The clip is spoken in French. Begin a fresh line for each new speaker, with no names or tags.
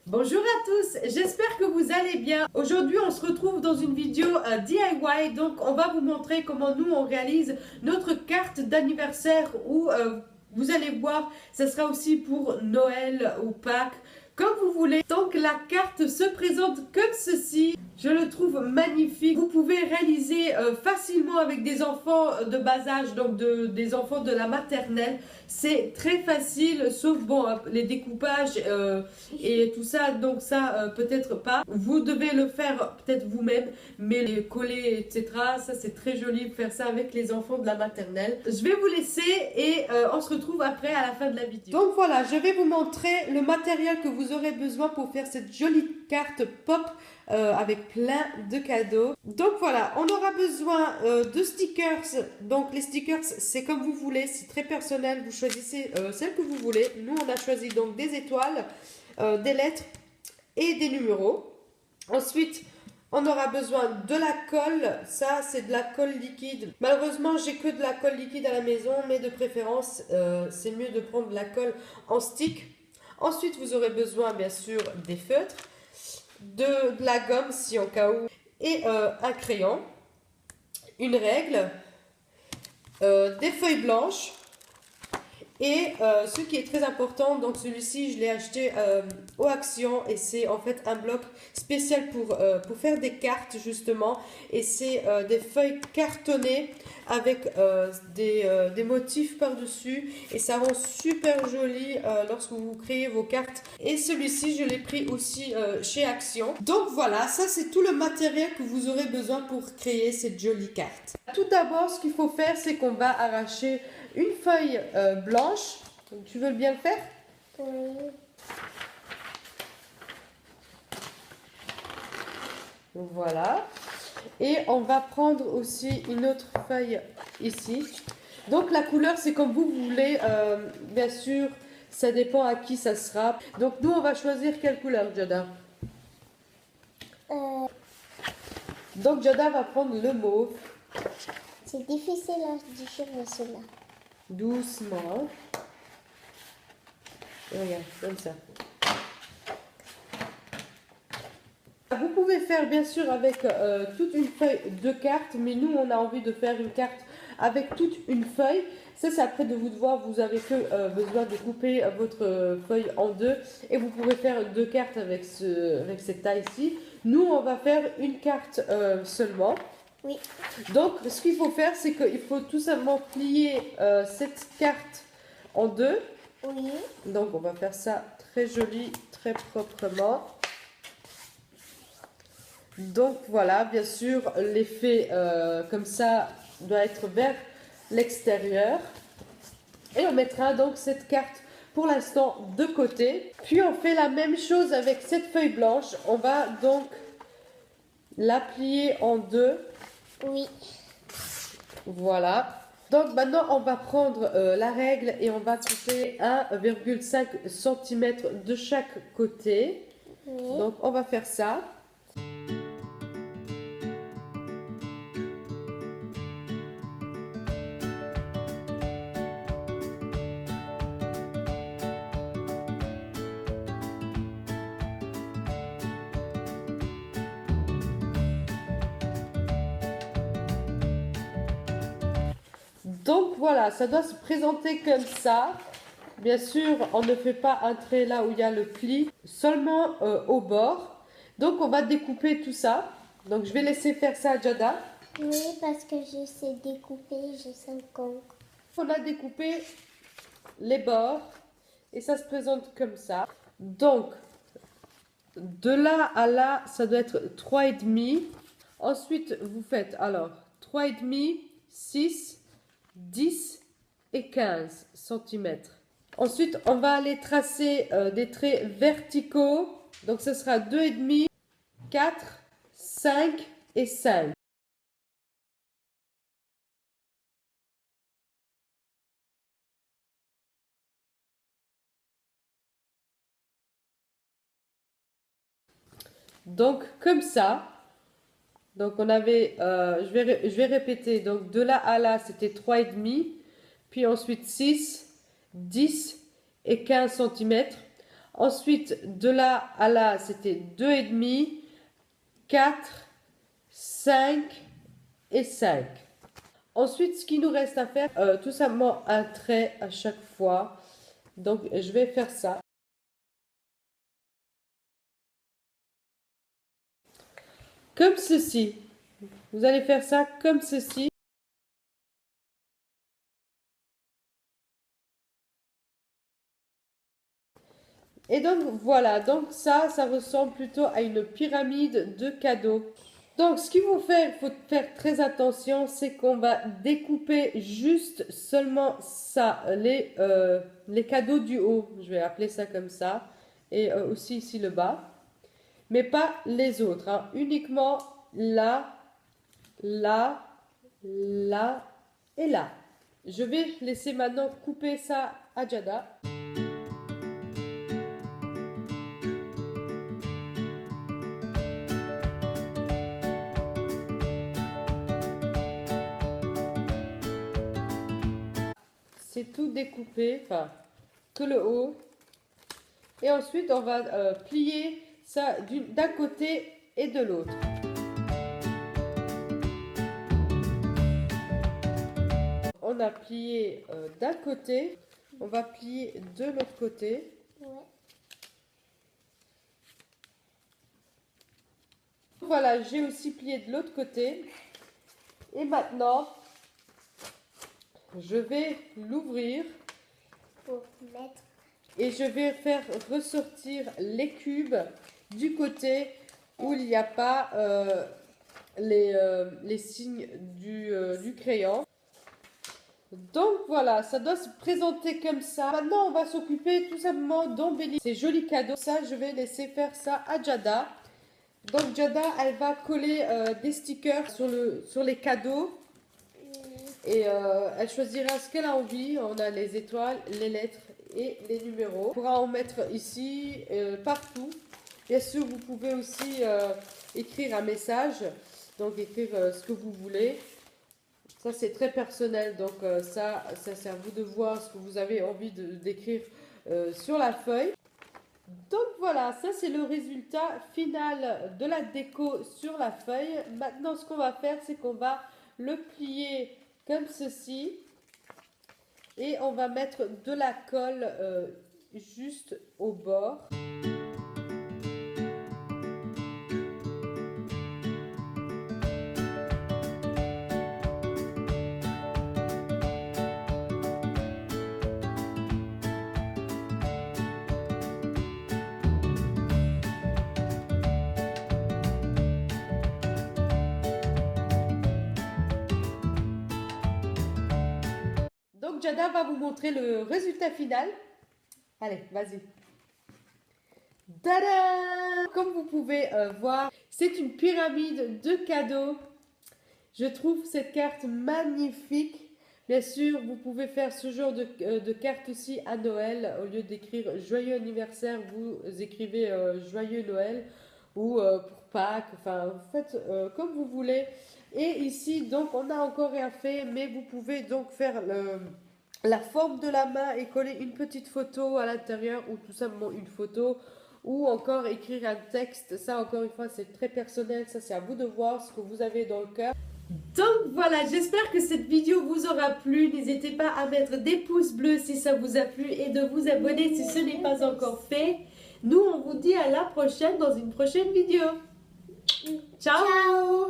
Bonjour à tous, j'espère que vous allez bien. Aujourd'hui, on se retrouve dans une vidéo DIY. Donc, on va vous montrer comment nous, on réalise notre carte d'anniversaire où vous allez voir, ça sera aussi pour Noël ou Pâques, comme vous voulez. Donc, la carte se présente comme ceci. Je le trouve magnifique. Vous pouvez réaliser facilement avec des enfants de bas âge, donc des enfants de la maternelle. C'est très facile, sauf bon, les découpages et tout ça, donc ça peut-être pas. Vous devez le faire peut-être vous-même, mais les coller, etc., ça c'est très joli de faire ça avec les enfants de la maternelle. Je vais vous laisser et on se retrouve après à la fin de la vidéo. Donc voilà, je vais vous montrer le matériel que vous aurez besoin pour faire cette jolie carte pop avec plein de cadeaux. Donc voilà, on aura besoin de stickers. Donc les stickers, c'est comme vous voulez, c'est très personnel. Vous choisissez celle que vous voulez. Nous, on a choisi donc des étoiles, des lettres et des numéros. Ensuite, on aura besoin de la colle. Ça, c'est de la colle liquide. Malheureusement, j'ai que de la colle liquide à la maison, mais de préférence, c'est mieux de prendre de la colle en stick. Ensuite, vous aurez besoin, bien sûr, des feutres, de la gomme, si en cas où, et un crayon, une règle, des feuilles blanches. Et ce qui est très important, donc celui-ci je l'ai acheté au Action et c'est en fait un bloc spécial pour faire des cartes justement. Et c'est des feuilles cartonnées avec des motifs par-dessus et ça rend super joli lorsque vous créez vos cartes. Et celui-ci je l'ai pris aussi chez Action. Donc voilà, ça c'est tout le matériel que vous aurez besoin pour créer cette jolie carte. Tout d'abord, ce qu'il faut faire, c'est qu'on va arracher une feuille blanche. Donc, tu veux bien le faire?
Oui.
Voilà. Et on va prendre aussi une autre feuille ici. Donc la couleur, c'est comme vous voulez. Bien sûr, ça dépend à qui ça sera. Donc nous, on va choisir quelle couleur, Jada? Donc Jada va prendre le mauve.
C'est difficile à digérer cela.
Doucement. Regarde, comme ça. Vous pouvez faire bien sûr avec toute une feuille de cartes, mais nous on a envie de faire une carte avec toute une feuille. Ça c'est après de vous de voir, vous avez que besoin de couper votre feuille en deux et vous pouvez faire deux cartes avec cette taille-ci. Nous on va faire une carte seulement.
Oui.
Donc ce qu'il faut faire, c'est qu'il faut tout simplement plier cette carte en deux.
Oui.
Donc on va faire ça très joli, très proprement. Donc voilà, bien sûr, l'effet comme ça doit être vers l'extérieur. Et on mettra donc cette carte pour l'instant de côté. Puis on fait la même chose avec cette feuille blanche. On va donc la plier en deux.
Oui.
Voilà. Donc maintenant on va prendre la règle et on va couper 1,5 cm de chaque côté.
Oui.
Donc on va faire ça. Donc voilà, ça doit se présenter comme ça. Bien sûr, on ne fait pas un trait là où il y a le pli, seulement au bord. Donc on va découper tout ça. Donc je vais laisser faire ça à Jada.
Oui, parce que je sais découper, je sais comprendre.
On a découpé les bords et ça se présente comme ça. Donc de là à là, ça doit être 3,5. Ensuite, vous faites alors 3,5, 6, 10 et 15 cm. Ensuite, on va aller tracer des traits verticaux. Donc, ce sera 2,5, 4, 5 et 5. Donc, comme ça. Donc, on avait, je vais répéter. Donc, de là à là, c'était 3,5. Puis ensuite 6, 10 et 15 cm. Ensuite, de là à là, c'était 2,5, 4, 5 et 5. Ensuite, ce qu'il nous reste à faire, tout simplement un trait à chaque fois. Donc, je vais faire ça. Comme ceci. Vous allez faire ça comme ceci. Et donc, voilà. Donc, ça ressemble plutôt à une pyramide de cadeaux. Donc, ce qu'il faut faire très attention, c'est qu'on va découper juste seulement ça, les cadeaux du haut, je vais appeler ça comme ça, et aussi ici le bas, mais pas les autres, hein. Uniquement là, là, là et là. Je vais laisser maintenant couper ça à Jada. C'est tout découpé, enfin que le haut. Et ensuite, on va plier ça d'un côté et de l'autre. On a plié d'un côté, on va plier de l'autre côté.
Ouais.
Voilà, j'ai aussi plié de l'autre côté. Et maintenant, je vais l'ouvrir.
Pour mettre.
Et je vais faire ressortir les cubes du côté où il n'y a pas les signes du crayon. Donc voilà, ça doit se présenter comme ça. Maintenant, on va s'occuper tout simplement d'embellir ces jolis cadeaux. Ça, je vais laisser faire ça à Jada. Donc Jada, elle va coller des stickers sur les cadeaux. Et elle choisira ce qu'elle a envie. On a les étoiles, les lettres et les numéros. On pourra en mettre ici, partout. Bien sûr, vous pouvez aussi écrire un message. Donc écrire ce que vous voulez. Ça, c'est très personnel. Donc ça c'est à vous de voir ce que vous avez envie d'écrire sur la feuille. Donc voilà, ça c'est le résultat final de la déco sur la feuille. Maintenant, ce qu'on va faire, c'est qu'on va le plier comme ceci. Et on va mettre de la colle juste au bord. Donc Jada va vous montrer le résultat final. Allez, vas-y. Tada! Comme vous pouvez voir, c'est une pyramide de cadeaux. Je trouve cette carte magnifique. Bien sûr, vous pouvez faire ce genre de carte aussi à Noël. Au lieu d'écrire Joyeux anniversaire, vous écrivez Joyeux Noël ou pour Pâques. Enfin, faites comme vous voulez. Et ici, donc, on n'a encore rien fait, mais vous pouvez donc faire la forme de la main et coller une petite photo à l'intérieur ou tout simplement une photo ou encore écrire un texte. Ça, encore une fois, c'est très personnel. Ça, c'est à vous de voir ce que vous avez dans le cœur. Donc voilà, j'espère que cette vidéo vous aura plu. N'hésitez pas à mettre des pouces bleus si ça vous a plu et de vous abonner si ce n'est pas encore fait. Nous, on vous dit à la prochaine dans une prochaine vidéo. Ciao!
Ciao!